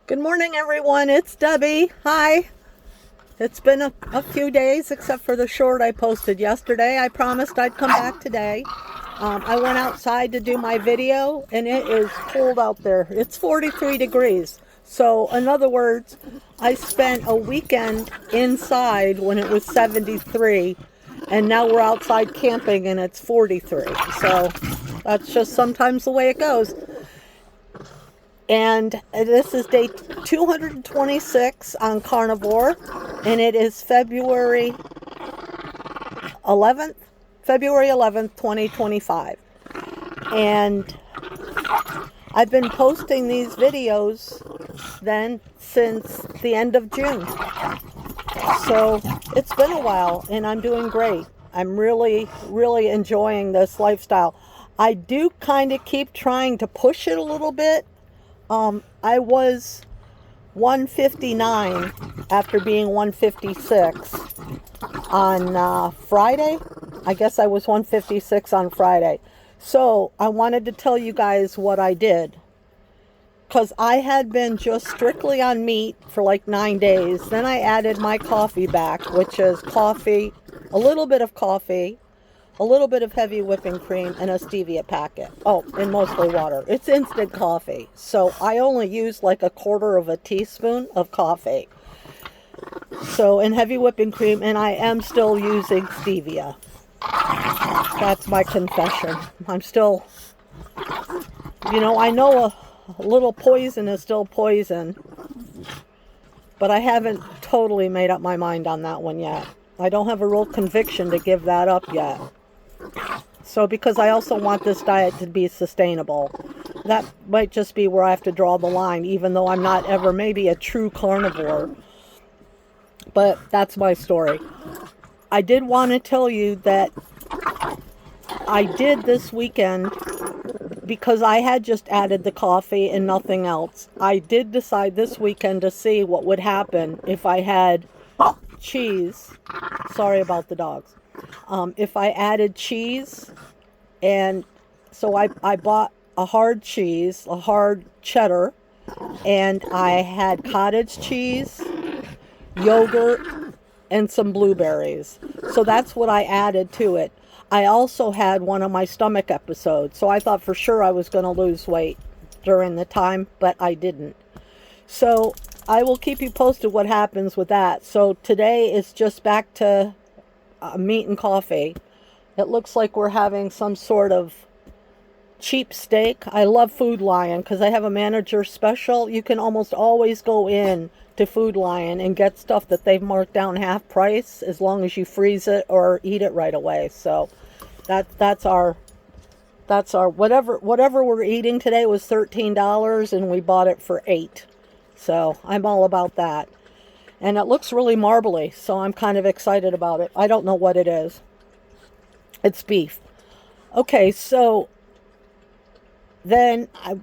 Good morning, everyone. It's Debbie. Hi. It's been a few days, except for the short I posted yesterday. I promised I'd come back today. I went outside to do my video, and it is cold out there. It's 43 degrees. So, in other words, I spent a weekend inside when it was 73, and now we're outside camping and it's 43. So, that's just sometimes the way it goes. And this is day 226 on Carnivore, and it is February 11th, 2025. And I've been posting these videos then since the end of June. So it's been a while, and I'm doing great. I'm really, really enjoying this lifestyle. I do kind of keep trying to push it a little bit. I was 159 after being 156 on Friday. I guess I was 156 on Friday. So I wanted to tell you guys what I did. Because I had been just strictly on meat for like 9 days. Then I added my coffee back, which is coffee, a little bit of coffee, a little bit of heavy whipping cream, and a stevia packet. Oh, and mostly water. It's instant coffee. So I only use like a quarter of a teaspoon of coffee. So, and heavy whipping cream, and I am still using stevia. That's my confession. I'm still, I know a little poison is still poison, but I haven't totally made up my mind on that one yet. I don't have a real conviction to give that up yet. So because I also want this diet to be sustainable, that might just be where I have to draw the line, even though I'm not ever maybe a true carnivore. But that's my story. I did want to tell you that I did this weekend, because I had just added the coffee and nothing else. I did decide this weekend to see what would happen if I had cheese. Sorry about the dogs. If I added cheese, and so I bought a hard cheese, a hard cheddar, and I had cottage cheese, yogurt, and some blueberries. So that's what I added to it. I also had one of my stomach episodes, so I thought for sure I was going to lose weight during the time, but I didn't. So I will keep you posted what happens with that. So today is just back to meat and coffee. It looks like we're having some sort of cheap steak. I love Food Lion because I have a manager special. You can almost always go in to Food Lion and get stuff that they've marked down half price as long as you freeze it or eat it right away. So that's our whatever we're eating today was $13 and we bought it for $8. So I'm all about that. And it looks really marbly, so I'm kind of excited about it. I don't know what it is. It's beef. Okay, so then that's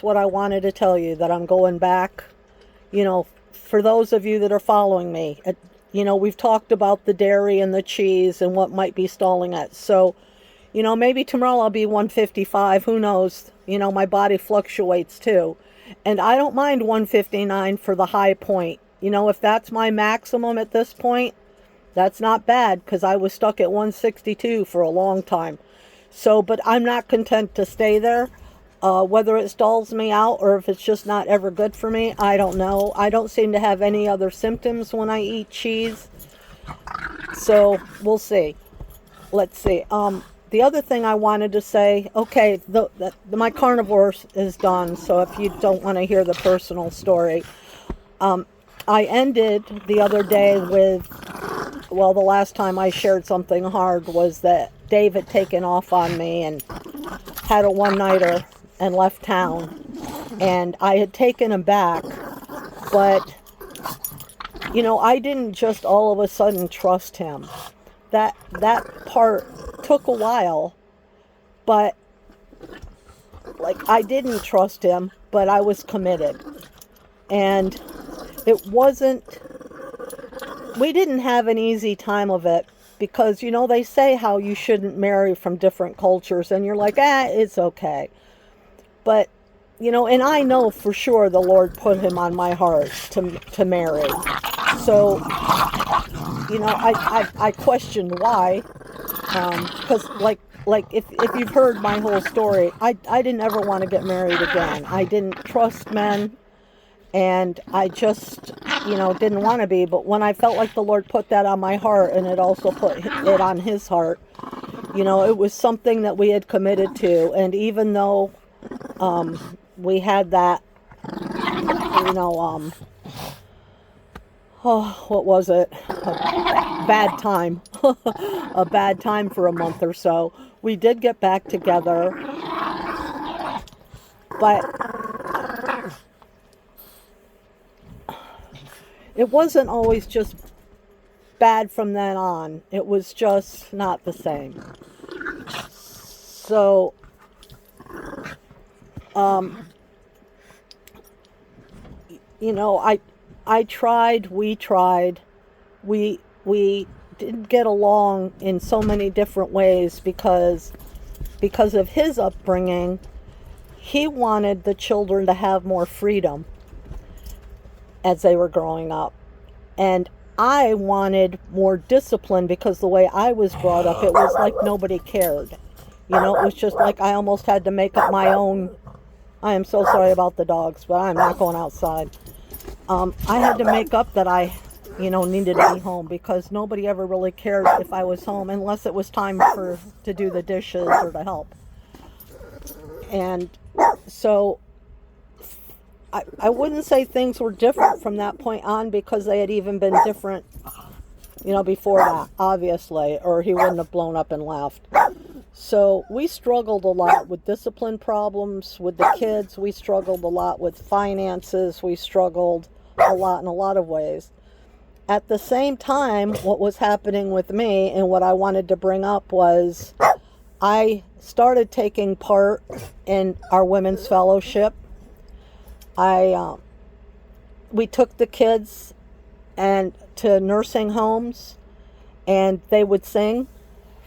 what I wanted to tell you, that I'm going back. For those of you that are following me, we've talked about the dairy and the cheese and what might be stalling it. So, maybe tomorrow I'll be 155. Who knows? My body fluctuates too. And I don't mind 159 for the high point. If that's my maximum at this point, that's not bad, because I was stuck at 162 for a long time. So, but I'm not content to stay there. Whether it stalls me out or if it's just not ever good for me, I don't know. I don't seem to have any other symptoms when I eat cheese. So we'll see. Let's see. The other thing I wanted to say, okay, my carnivore is done, so if you don't want to hear the personal story, I ended the other day with, the last time I shared something hard was that Dave had taken off on me and had a one-nighter and left town, and I had taken him back, but, I didn't just all of a sudden trust him. That part took a while, but I didn't trust him, but I was committed. And we didn't have an easy time of it, because they say how you shouldn't marry from different cultures, and you're like, it's okay. But and I know for sure the Lord put him on my heart to marry. So, I questioned why, because if you've heard my whole story, I didn't ever want to get married again. I didn't trust men, and I just, didn't want to be. But when I felt like the Lord put that on my heart, and it also put it on his heart, it was something that we had committed to. And even though we had that, what was it? A bad time. A bad time for a month or so. We did get back together, but it wasn't always just bad from then on. It was just not the same. So, I tried, we tried, we didn't get along in so many different ways because of his upbringing. He wanted the children to have more freedom as they were growing up. And I wanted more discipline because the way I was brought up, it was like nobody cared. It was just like I almost had to make up my own. I am so sorry about the dogs, but I'm not going outside. I had to make up that I, needed to be home because nobody ever really cared if I was home unless it was time to do the dishes or to help. And so I wouldn't say things were different from that point on because they had even been different, before that, obviously, or he wouldn't have blown up and left. So we struggled a lot with discipline problems with the kids. We struggled a lot with finances. We struggled a lot in a lot of ways. At the same time, what was happening with me and what I wanted to bring up was I started taking part in our women's fellowship. We took the kids to nursing homes, and they would sing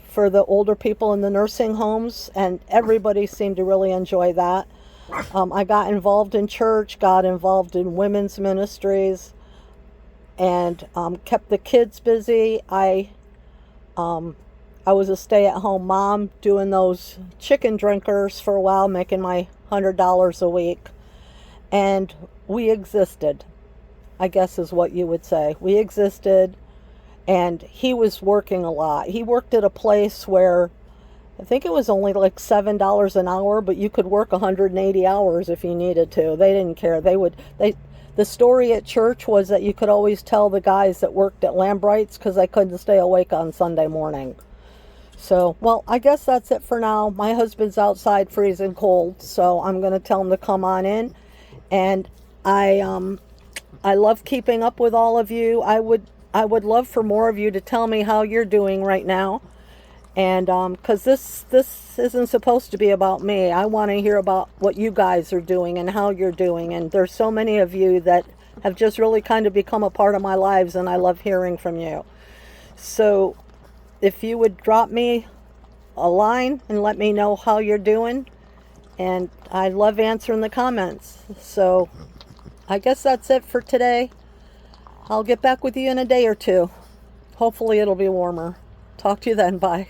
for the older people in the nursing homes, and everybody seemed to really enjoy that. I got involved in church, got involved in women's ministries, and kept the kids busy. I was a stay-at-home mom doing those chicken drinkers for a while, making my $100 a week. And we existed, I guess is what you would say. We existed, and he was working a lot. He worked at a place where I think it was only like $7 an hour, but you could work 180 hours if you needed to. They didn't care. The story at church was that you could always tell the guys that worked at Lambright's because they couldn't stay awake on Sunday morning. So, well, I guess that's it for now. My husband's outside freezing cold, so I'm going to tell him to come on in. And I love keeping up with all of you. I would love for more of you to tell me how you're doing right now. And because this isn't supposed to be about me. I want to hear about what you guys are doing and how you're doing. And there's so many of you that have just really kind of become a part of my lives, and I love hearing from you. So if you would drop me a line and let me know how you're doing, and I love answering the comments. So I guess that's it for today. I'll get back with you in a day or two. Hopefully it'll be warmer. Talk to you then. Bye.